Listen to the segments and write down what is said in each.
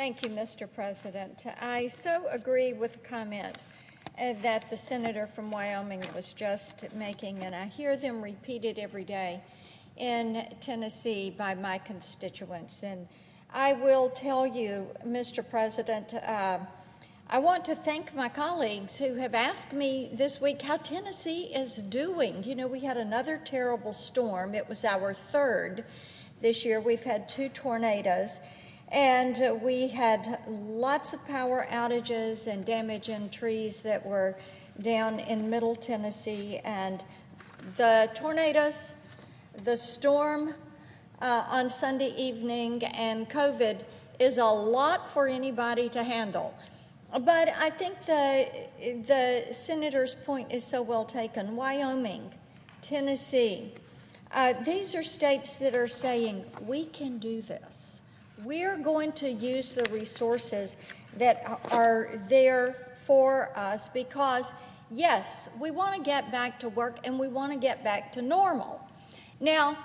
Thank you, Mr. President. I so agree with the comments that the senator from Wyoming was just making, and I hear them repeated every day in Tennessee by my constituents. And I will tell you, Mr. President, I want to thank my colleagues who have asked me this week how Tennessee is doing. You know, we had another terrible storm. It was our third this year. We've had 2 tornadoes. And we had lots of power outages and damage in trees that were down in Middle Tennessee. And the tornadoes, the storm on Sunday evening, and COVID is a lot for anybody to handle. But I think the senator's point is so well taken. Wyoming, Tennessee, these are states that are saying, we can do this. We're going to use the resources that are there for us because, yes, we want to get back to work and we want to get back to normal. Now,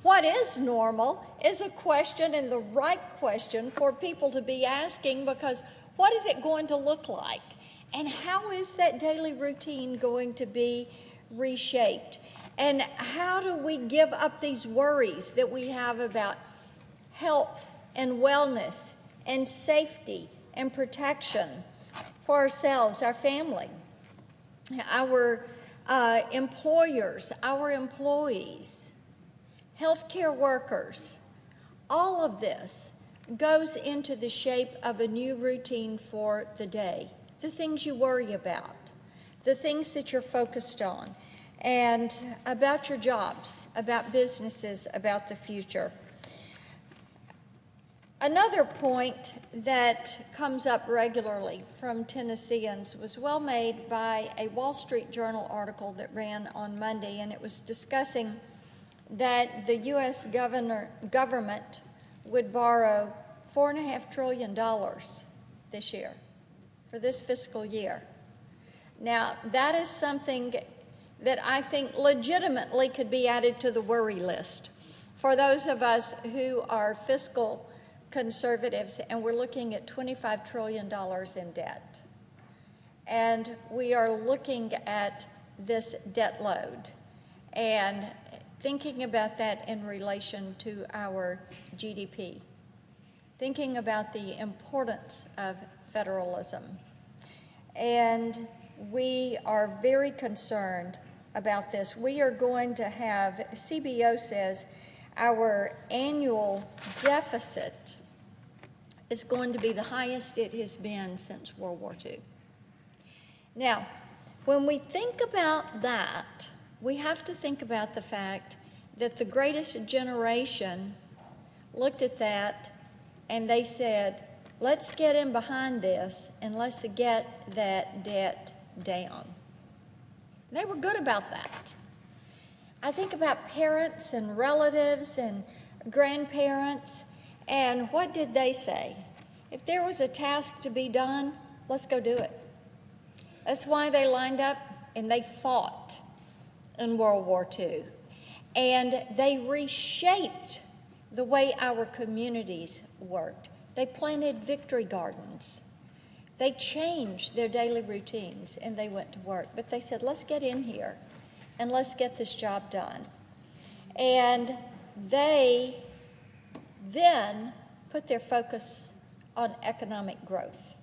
what is normal is a question, and the right question for people to be asking, because what is it going to look like? And how is that daily routine going to be reshaped? And how do we give up these worries that we have about health and wellness and safety and protection for ourselves, our family, our employers, our employees, healthcare workers? All of this goes into the shape of a new routine for the day, the things you worry about, the things that you're focused on, and about your jobs, about businesses, about the future. Another point that comes up regularly from Tennesseans was well made by a Wall Street Journal article that ran on Monday, and it was discussing that the U.S. government would borrow $4.5 trillion this year, for this fiscal year. Now, that is something that I think legitimately could be added to the worry list for those of us who are fiscal conservatives, and we're looking at $25 trillion in debt. And we are looking at this debt load and thinking about that in relation to our GDP, thinking about the importance of federalism. And we are very concerned about this. We are going to have, CBO says, our annual deficit is going to be the highest it has been since World War II. Now, when we think about that, we have to think about the fact that the greatest generation looked at that and they said, let's get in behind this and let's get that debt down. They were good about that. I think about parents and relatives and grandparents, and what did they say? If there was a task to be done, let's go do it. That's why they lined up and they fought in World War II. And they reshaped the way our communities worked. They planted victory gardens. They changed their daily routines and they went to work. But they said, let's get in here and let's get this job done. And they then put their focus on economic growth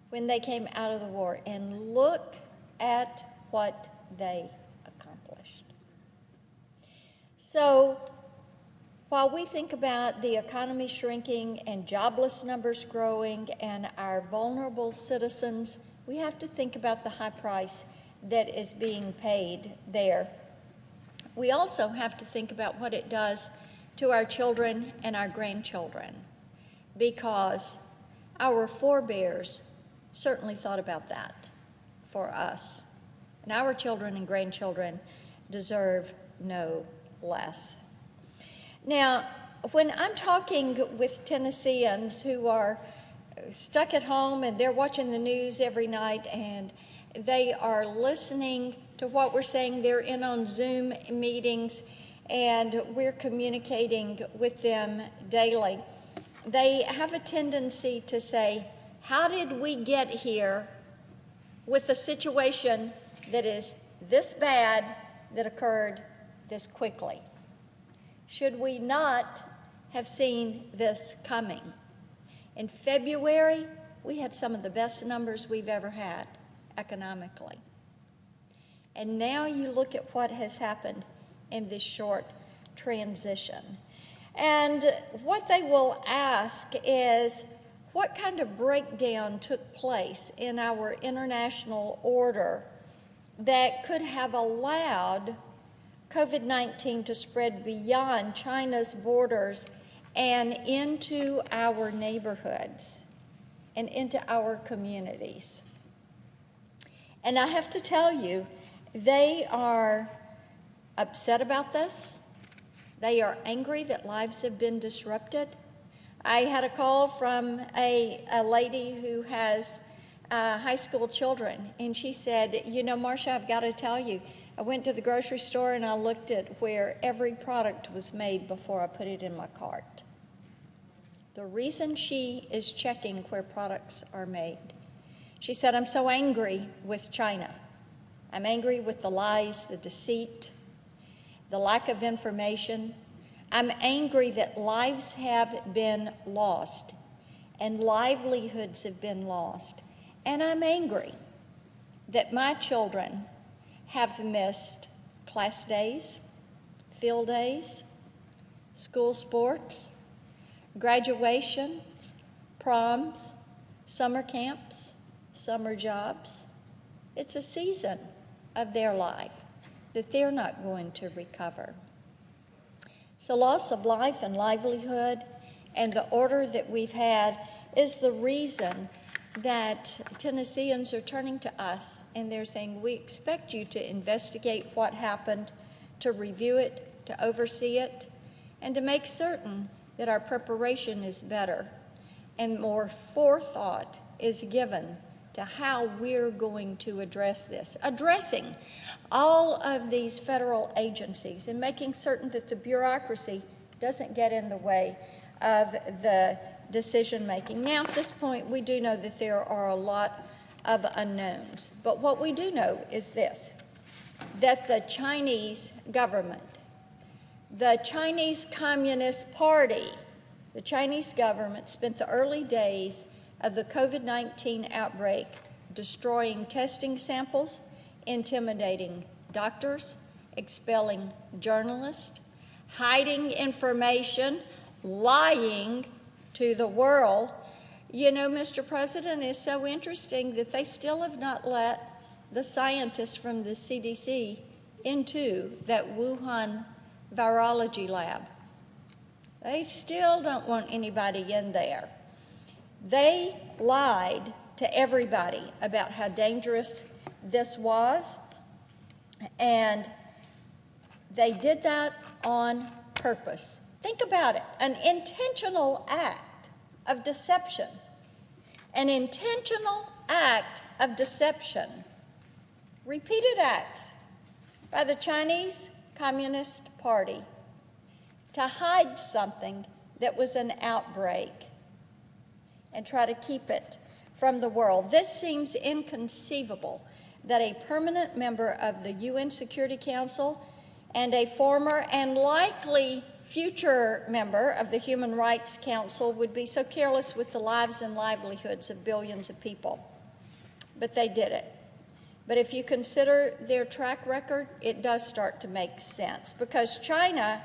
when they came out of the war. And look at what they accomplished. So while we think about the economy shrinking and jobless numbers growing and our vulnerable citizens, we have to think about the high price that is being paid there. We also have to think about what it does to our children and our grandchildren, because our forebears certainly thought about that for us. And our children and grandchildren deserve no less. Now, when I'm talking with Tennesseans who are stuck at home and they're watching the news every night and they are listening to what we're saying, they're in on Zoom meetings, and we're communicating with them daily. they have a tendency to say, how did we get here with a situation that is this bad that occurred this quickly? Should we not have seen this coming? In February, we had some of the best numbers we've ever had economically. And now you look at what has happened in this short transition. And what they will ask is, what kind of breakdown took place in our international order that could have allowed COVID-19 to spread beyond China's borders and into our neighborhoods and into our communities? And I have to tell you, they are upset about this. They are angry that lives have been disrupted. I had a call from a lady who has high school children, and she said, you know, Marsha, I've got to tell you, I went to the grocery store and I looked at where every product was made before I put it in my cart. The reason she is checking where products are made, she said, I'm so angry with China. I'm angry with the lies, the deceit, the lack of information. I'm angry that lives have been lost and livelihoods have been lost. And I'm angry that my children have missed class days, field days, school sports, graduations, proms, summer camps, summer jobs. It's a season of their life that they're not going to recover. So loss of life and livelihood and the order that we've had is the reason that Tennesseans are turning to us and they're saying, we expect you to investigate what happened, to review it, to oversee it, and to make certain that our preparation is better and more forethought is given to how we're going to address this. Addressing all of these federal agencies and making certain that the bureaucracy doesn't get in the way of the decision-making. Now, at this point, we do know that there are a lot of unknowns. But what we do know is this, that the Chinese government, the Chinese Communist Party, the Chinese government spent the early days of the COVID-19 outbreak destroying testing samples, intimidating doctors, expelling journalists, hiding information, lying to the world. You know, Mr. President, it's so interesting that they still have not let the scientists from the CDC into that Wuhan virology lab. They still don't want anybody in there. They lied to everybody about how dangerous this was, and they did that on purpose. Think about it, an intentional act of deception. An intentional act of deception. Repeated acts by the Chinese Communist Party to hide something that was an outbreak and try to keep it from the world. This seems inconceivable that a permanent member of the UN Security Council and a former and likely future member of the Human Rights Council would be so careless with the lives and livelihoods of billions of people. But they did it. But if you consider their track record, it does start to make sense, because China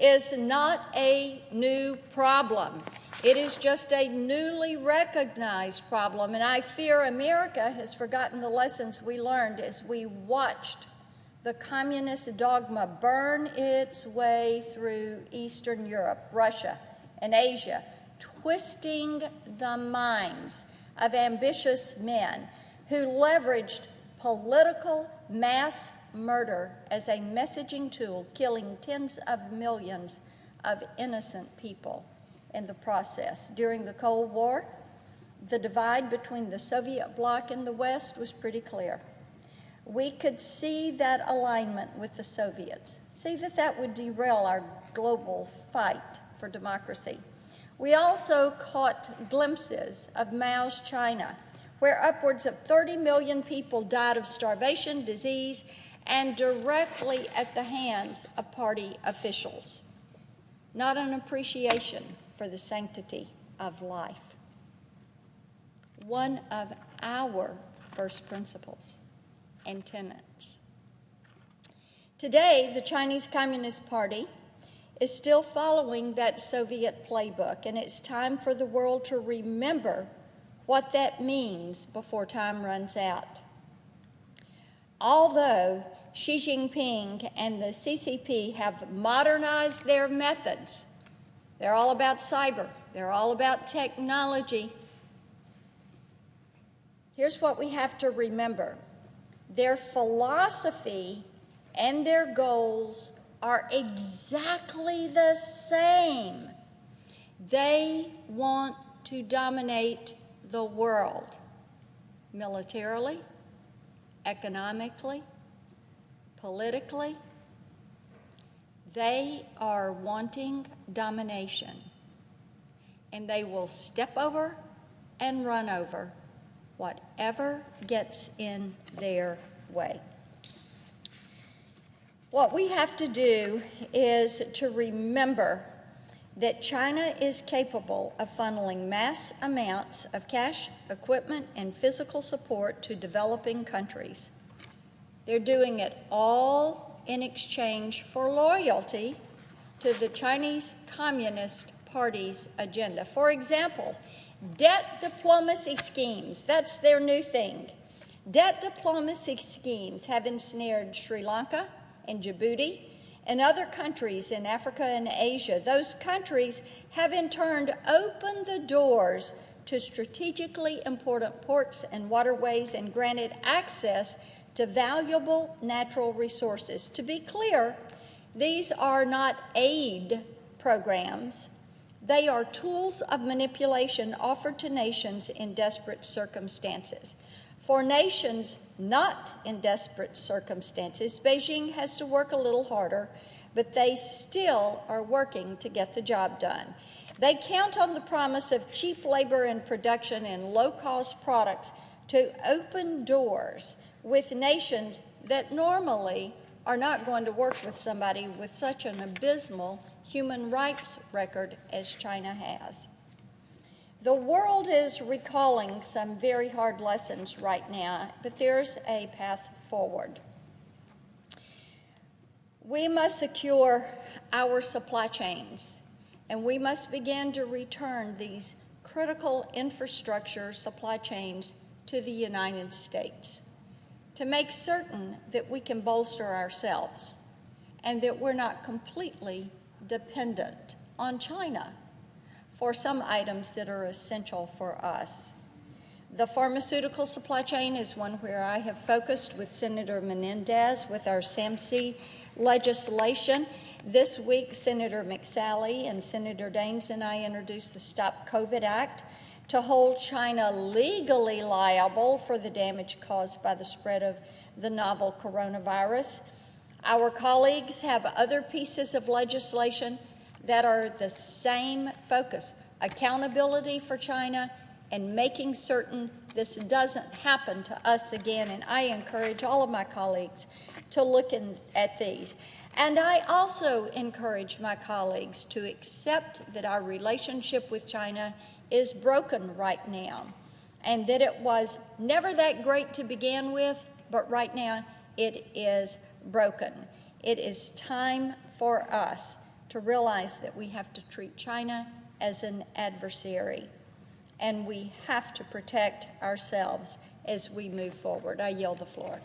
is not a new problem. It is just a newly recognized problem, and I fear America has forgotten the lessons we learned as we watched the communist dogma burn its way through Eastern Europe, Russia, and Asia, twisting the minds of ambitious men who leveraged political mass murder as a messaging tool, killing tens of millions of innocent people in the process. During the Cold War, the divide between the Soviet bloc and the West was pretty clear. We could see that alignment with the Soviets, see that that would derail our global fight for democracy. We also caught glimpses of Mao's China, where upwards of 30 million people died of starvation, disease, and directly at the hands of party officials. Not an appreciation for the sanctity of life. One of our first principles and tenets. Today, the Chinese Communist Party is still following that Soviet playbook, and it's time for the world to remember what that means before time runs out. Although Xi Jinping and the CCP have modernized their methods, they're all about cyber, they're all about technology. Here's what we have to remember. Their philosophy and their goals are exactly the same. They want to dominate the world, militarily, economically, politically. They are wanting domination, and they will step over and run over whatever gets in their way. What we have to do is to remember that China is capable of funneling mass amounts of cash, equipment, and physical support to developing countries. They're doing it all in exchange for loyalty to the Chinese Communist Party's agenda. For example, debt diplomacy schemes, that's their new thing. Debt diplomacy schemes have ensnared Sri Lanka and Djibouti and other countries in Africa and Asia. Those countries have in turn opened the doors to strategically important ports and waterways and granted access to valuable natural resources. To be clear, these are not aid programs. They are tools of manipulation offered to nations in desperate circumstances. For nations not in desperate circumstances, Beijing has to work a little harder, but they still are working to get the job done. They count on the promise of cheap labor and production and low-cost products to open doors with nations that normally are not going to work with somebody with such an abysmal human rights record as China has. The world is recalling some very hard lessons right now, but there's a path forward. We must secure our supply chains, and we must begin to return these critical infrastructure supply chains to the United States to make certain that we can bolster ourselves and that we're not completely dependent on China for some items that are essential for us. The pharmaceutical supply chain is one where I have focused with Senator Menendez with our SAMC legislation. This week, Senator McSally and Senator Daines and I introduced the Stop COVID Act to hold China legally liable for the damage caused by the spread of the novel coronavirus. Our colleagues have other pieces of legislation that are the same focus: accountability for China and making certain this doesn't happen to us again. And I encourage all of my colleagues to look at these. And I also encourage my colleagues to accept that our relationship with China is broken right now, and that it was never that great to begin with, but right now it is broken. It is time for us to realize that we have to treat China as an adversary, and we have to protect ourselves as we move forward. I yield the floor.